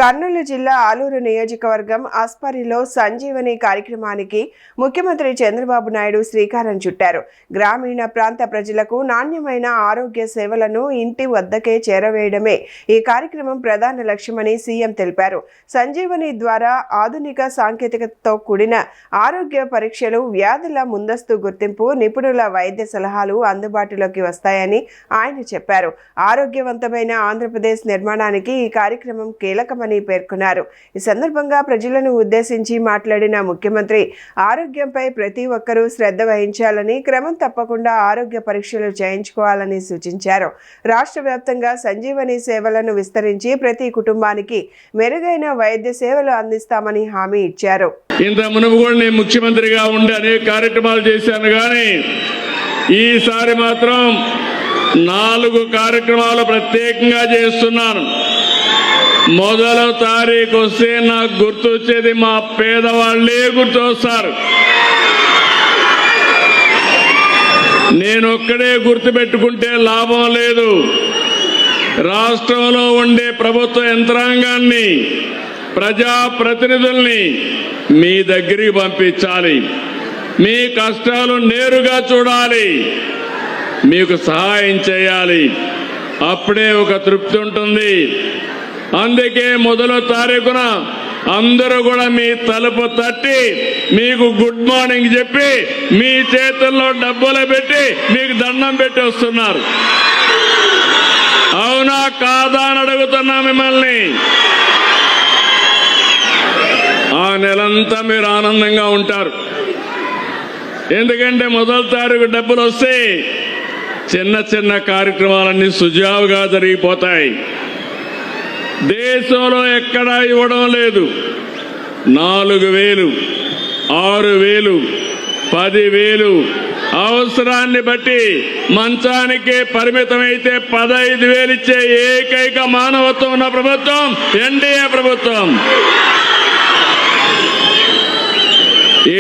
కర్నూలు జిల్లా ఆలూరు నియోజకవర్గం అస్పరిలో సంజీవని కార్యక్రమానికి ముఖ్యమంత్రి చంద్రబాబు నాయుడు శ్రీకారం చుట్టారు. గ్రామీణ ప్రాంత ప్రజలకు నాణ్యమైన ఆరోగ్య సేవలను ఇంటి వద్దకే చేరవేయడమే ఈ కార్యక్రమం ప్రధాన లక్ష్యమని సీఎం తెలిపారు. సంజీవని ద్వారా ఆధునిక సాంకేతికతతో కూడిన ఆరోగ్య పరీక్షలు, వ్యాధుల ముందస్తు గుర్తింపు, నిపుణుల వైద్య సలహాలు అందుబాటులోకి వస్తాయని ఆయన చెప్పారు. ఆరోగ్యవంతమైన ఆంధ్రప్రదేశ్ నిర్మాణానికి ఈ కార్యక్రమం కీలకమని పేర్కొన్నారు. ఈ సందర్భంగా ప్రజలను ఉద్దేశించి మాట్లాడిన ముఖ్యమంత్రి ఆరోగ్యంపై ప్రతి ఒక్కరూ శ్రద్ధ వహించాలని, క్రమం తప్పకుండా ఆరోగ్య పరీక్షలు చేయించుకోవాలని సూచించారు. రాష్ట్ర వ్యాప్తంగా సంజీవని సేవలను విస్తరించి ప్రతి కుటుంబానికి మెరుగైన వైద్య సేవలు అందిస్తామని హామీ ఇచ్చారు. ఇంత మునుపు కూడా నేను ముఖ్యమంత్రిగా ఉండి అనేక కార్యక్రమాలు చేశాను, కానీ ఈసారి మాత్రం 4 కార్యక్రమాలు ప్రత్యేకంగా చేస్తున్నాను. మొదల తారీఖు వస్తే నాకు గుర్తొచ్చేది మా పేదవాళ్లే గుర్తొస్తారు. నేను ఒక్కడే గుర్తుపెట్టుకుంటే లాభం లేదు. రాష్ట్రంలో ఉండే ప్రభుత్వ యంత్రాంగాన్ని, ప్రజాప్రతినిధుల్ని మీ దగ్గరికి పంపించాలి. మీ కష్టాలు నేరుగా చూడాలి, మీకు సహాయం చేయాలి. అప్పుడే ఒక తృప్తి ఉంటుంది. అందుకే మొదల తారీఖున అందరూ కూడా మీ తలుపు తట్టి మీకు గుడ్ మార్నింగ్ చెప్పి మీ చేతుల్లో డబ్బులు పెట్టి మీకు దండం పెట్టి వస్తున్నారు. అవునా కాదా అని అడుగుతున్నా మిమ్మల్ని. ఆ నెలంతా మీరు ఆనందంగా ఉంటారు. ఎందుకంటే మొదల తారీఖు డబ్బులు వస్తే చిన్న చిన్న కార్యక్రమాలన్నీ సుజావుగా జరిగిపోతాయి. దేశంలో ఎక్కడా ఇవ్వడం లేదు. 4,000, 6,000, 10,000 అవసరాన్ని బట్టి మంచానికే పరిమితమైతే 15,000 ఇచ్చే ఏకైక మానవత్వం ఉన్న ప్రభుత్వం ఎన్డీఏ ప్రభుత్వం.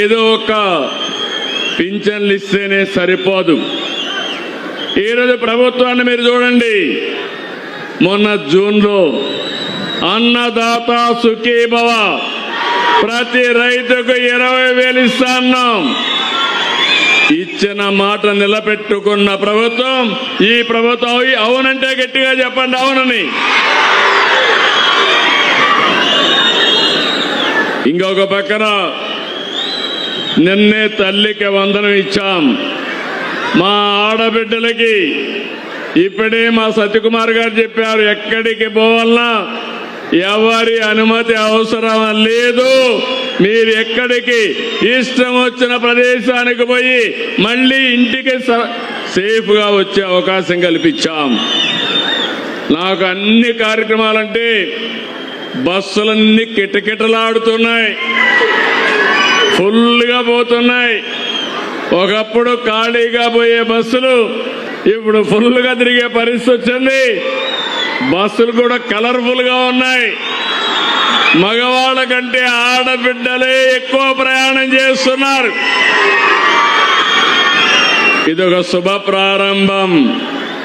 ఏదో ఒక పింఛన్లు ఇస్తేనే సరిపోదు. ఈరోజు ప్రభుత్వాన్ని మీరు చూడండి. మొన్న జూన్లో అన్నదాత సుఖీభవ, ప్రతి రైతుకు 20,000 ఇస్తాన్నాం. ఇచ్చిన మాట నిలబెట్టుకున్న ప్రభుత్వం ఈ ప్రభుత్వం. అవునంటే గట్టిగా చెప్పండి అవునని. ఇంకొక పక్కన నిన్నే తల్లికి వందనం ఇచ్చాం. మా ఆడబిడ్డలకి ఇప్పుడే మా సత్యకుమార్ గారు చెప్పారు, ఎక్కడికి పోవాలన్నా ఎవరి అనుమతి అవసరం లేదు. మీరు ఎక్కడికి ఇష్టం వచ్చిన ప్రదేశానికి పోయి మళ్ళీ ఇంటికి సేఫ్గా వచ్చే అవకాశం కల్పించాం. నాకు అన్ని కార్యక్రమాలంటే బస్సులన్నీ కిటకిటలాడుతున్నాయి, ఫుల్గా పోతున్నాయి. ఒకప్పుడు ఖాళీగా పోయే బస్సులు ఇప్పుడు ఫుల్గా తిరిగే పరిస్థితి వచ్చింది. బస్సులు కూడా కలర్ఫుల్ గా ఉన్నాయి. మగవాళ్ళ కంటే ఆడబిడ్డలే ఎక్కువ ప్రయాణం చేస్తున్నారు. ఇదొక శుభ ప్రారంభం.